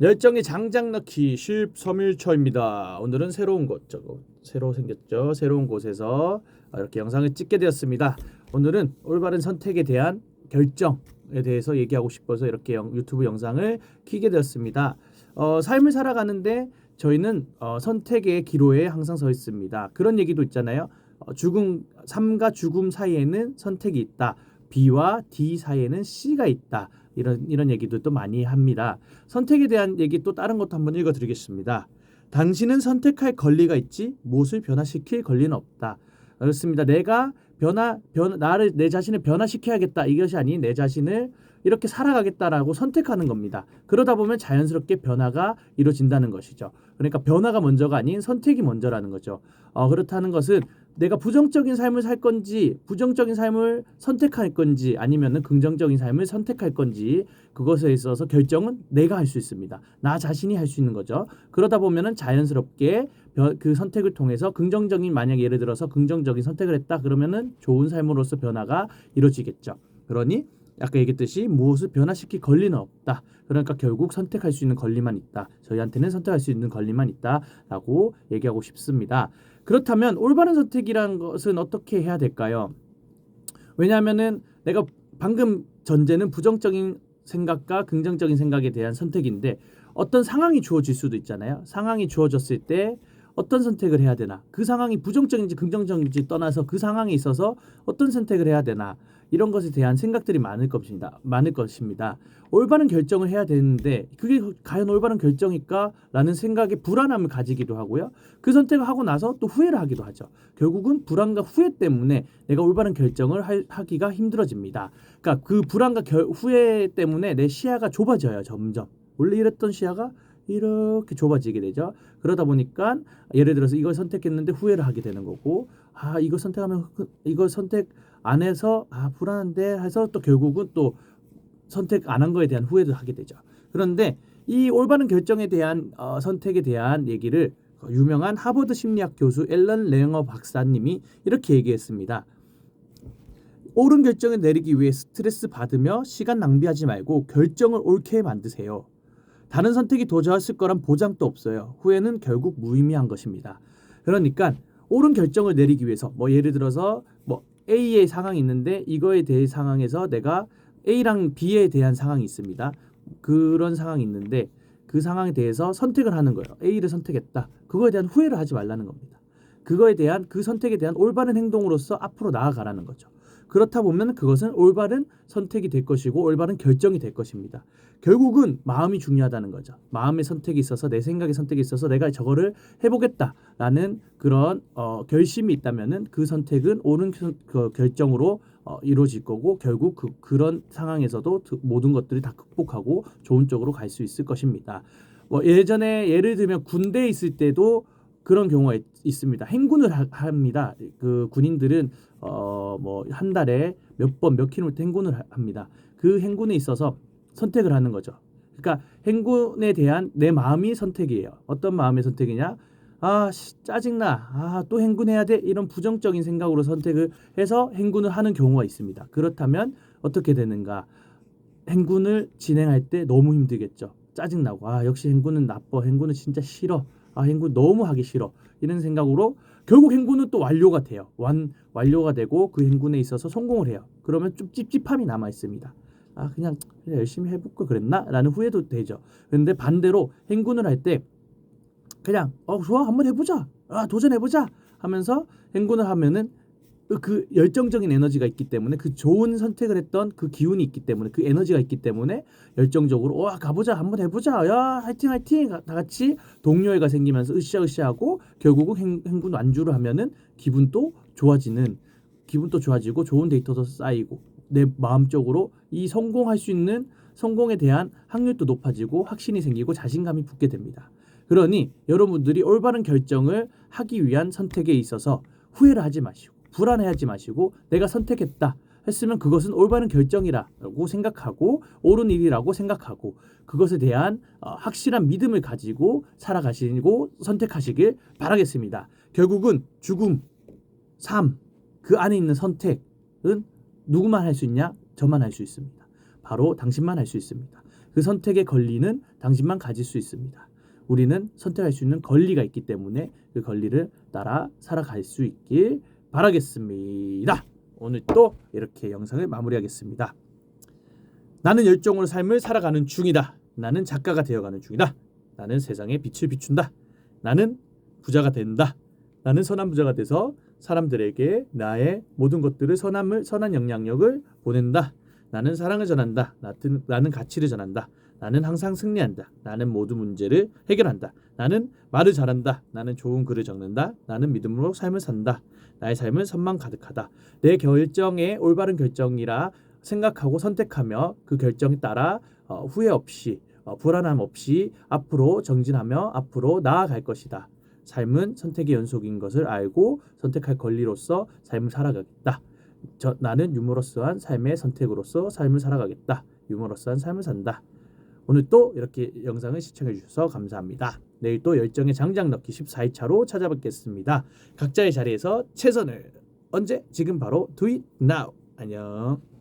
열정의 장작 넣기 13일차입니다. 오늘은 새로운 곳, 새로 생겼죠. 새로운 곳에서 이렇게 영상을 찍게 되었습니다. 오늘은 올바른 선택에 대한 결정에 대해서 얘기하고 싶어서 이렇게 유튜브 영상을 켜게 되었습니다. 삶을 살아가는데 저희는 선택의 기로에 항상 서 있습니다. 그런 얘기도 있잖아요. 삶과 죽음 사이에는 선택이 있다. B와 D 사이에는 C가 있다. 이런 얘기도 또 많이 합니다. 선택에 대한 얘기 또 다른 것도 한번 읽어드리겠습니다. 당신은 선택할 권리가 있지 무엇을 변화시킬 권리는 없다. 그렇습니다. 내가 내 자신을 변화시켜야겠다 이것이 아닌 내 자신을 이렇게 살아가겠다라고 선택하는 겁니다. 그러다 보면 자연스럽게 변화가 이루어진다는 것이죠. 그러니까 변화가 먼저가 아닌 선택이 먼저라는 거죠. 그렇다는 것은 내가 부정적인 삶을 살 건지 부정적인 삶을 선택할 건지 아니면은 긍정적인 삶을 선택할 건지 그것에 있어서 결정은 내가 할 수 있습니다. 나 자신이 할 수 있는 거죠. 그러다 보면은 자연스럽게 그 선택을 통해서 긍정적인 만약에 예를 들어서 긍정적인 선택을 했다 그러면은 좋은 삶으로서 변화가 이루어지겠죠. 그러니 아까 얘기했듯이 무엇을 변화시킬 권리는 없다. 그러니까 결국 선택할 수 있는 권리만 있다. 저희한테는 선택할 수 있는 권리만 있다라고 얘기하고 싶습니다. 그렇다면 올바른 선택이라는 것은 어떻게 해야 될까요? 왜냐하면은 내가 방금 전제는 부정적인 생각과 긍정적인 생각에 대한 선택인데 어떤 상황이 주어질 수도 있잖아요. 상황이 주어졌을 때 어떤 선택을 해야 되나? 그 상황이 부정적인지 긍정적인지 떠나서 그 상황에 있어서 어떤 선택을 해야 되나? 이런 것에 대한 생각들이 많을 것입니다. 올바른 결정을 해야 되는데 그게 과연 올바른 결정일까? 라는 생각에 불안함을 가지기도 하고요. 그 선택을 하고 나서 또 후회를 하기도 하죠. 결국은 불안과 후회 때문에 내가 올바른 결정을 하기가 힘들어집니다. 그러니까 그 불안과 후회 때문에 내 시야가 좁아져요. 점점. 원래 이랬던 시야가 이렇게 좁아지게 되죠. 그러다 보니까 예를 들어서 이걸 선택했는데 후회를 하게 되는 거고 이거 선택 안 해서 불안한데 해서 또 결국은 또 선택 안 한 거에 대한 후회도 하게 되죠. 그런데 이 올바른 결정에 대한 선택에 대한 얘기를 유명한 하버드 심리학 교수 앨런 랭어 박사님이 이렇게 얘기했습니다. 옳은 결정을 내리기 위해 스트레스 받으며 시간 낭비하지 말고 결정을 옳게 만드세요. 다른 선택이 더 좋았을 거란 보장도 없어요. 후회는 결국 무의미한 것입니다. 그러니까 옳은 결정을 내리기 위해서 예를 들어서 A의 상황이 있는데 이거에 대해 상황에서 내가 A랑 B에 대한 상황이 있습니다. 그런 상황이 있는데 그 상황에 대해서 선택을 하는 거예요. A를 선택했다. 그거에 대한 후회를 하지 말라는 겁니다. 그거에 대한 그 선택에 대한 올바른 행동으로서 앞으로 나아가라는 거죠. 그렇다 보면 그것은 올바른 선택이 될 것이고 올바른 결정이 될 것입니다. 결국은 마음이 중요하다는 거죠. 마음의 선택이 있어서 내 생각의 선택이 있어서 내가 저거를 해보겠다라는 그런 결심이 있다면은 그 선택은 옳은 결정으로 이루어질 거고 결국 그런 상황에서도 모든 것들이 다 극복하고 좋은 쪽으로 갈 수 있을 것입니다. 예전에 예를 들면 군대에 있을 때도 그런 경우가 있습니다. 행군을 합니다. 그 군인들은 한 달에 몇 킬로미터 행군을 합니다. 그 행군에 있어서 선택을 하는 거죠. 그러니까 행군에 대한 내 마음이 선택이에요. 어떤 마음의 선택이냐? 짜증나. 또 행군해야 돼. 이런 부정적인 생각으로 선택을 해서 행군을 하는 경우가 있습니다. 그렇다면 어떻게 되는가? 행군을 진행할 때 너무 힘들겠죠. 짜증나고 역시 행군은 나빠. 행군은 진짜 싫어. 행군 너무 하기 싫어. 이런 생각으로 결국 행군은 또 완료가 돼요. 완료가 되고 그 행군에 있어서 성공을 해요. 그러면 좀 찝찝함이 남아 있습니다. 그냥 열심히 해볼 걸 그랬나? 라는 후회도 되죠. 그런데 반대로 행군을 할 때 그냥 좋아 한번 해보자. 도전해보자 하면서 행군을 하면은 그 열정적인 에너지가 있기 때문에 그 좋은 선택을 했던 그 기운이 있기 때문에 그 에너지가 있기 때문에 열정적으로 가보자 한번 해보자 야 화이팅 다 같이 동료애가 생기면서 으쌰으쌰하고 결국은 행군 완주를 하면은 기분도 좋아지고 좋은 데이터도 쌓이고 내 마음적으로 이 성공할 수 있는 성공에 대한 확률도 높아지고 확신이 생기고 자신감이 붙게 됩니다. 그러니 여러분들이 올바른 결정을 하기 위한 선택에 있어서 후회를 하지 마시고 불안해하지 마시고 내가 선택했다 했으면 그것은 올바른 결정이라고 생각하고 옳은 일이라고 생각하고 그것에 대한 확실한 믿음을 가지고 살아가시고 선택하시길 바라겠습니다. 결국은 죽음, 삶, 그 안에 있는 선택은 누구만 할 수 있냐? 저만 할 수 있습니다. 바로 당신만 할 수 있습니다. 그 선택의 권리는 당신만 가질 수 있습니다. 우리는 선택할 수 있는 권리가 있기 때문에 그 권리를 따라 살아갈 수 있길 바라겠습니다. 오늘 또 이렇게 영상을 마무리하겠습니다. 나는 열정으로 삶을 살아가는 중이다. 나는 작가가 되어가는 중이다. 나는 세상에 빛을 비춘다. 나는 부자가 된다. 나는 선한 부자가 돼서 사람들에게 나의 모든 것들을 선한 영향력을 보낸다. 나는 사랑을 전한다. 나는 가치를 전한다. 나는 항상 승리한다. 나는 모든 문제를 해결한다. 나는 말을 잘한다. 나는 좋은 글을 적는다. 나는 믿음으로 삶을 산다. 나의 삶은 선망 가득하다. 내 결정에 올바른 결정이라 생각하고 선택하며 그 결정에 따라 후회 없이 불안함 없이 앞으로 정진하며 앞으로 나아갈 것이다. 삶은 선택의 연속인 것을 알고 선택할 권리로서 삶을 살아가겠다. 나는 유머러스한 삶의 선택으로서 삶을 살아가겠다. 유머러스한 삶을 산다. 오늘 또 이렇게 영상을 시청해 주셔서 감사합니다. 내일 또 열정의 장작 넣기 14일차로 찾아뵙겠습니다. 각자의 자리에서 최선을 언제? 지금 바로 do it now. 안녕.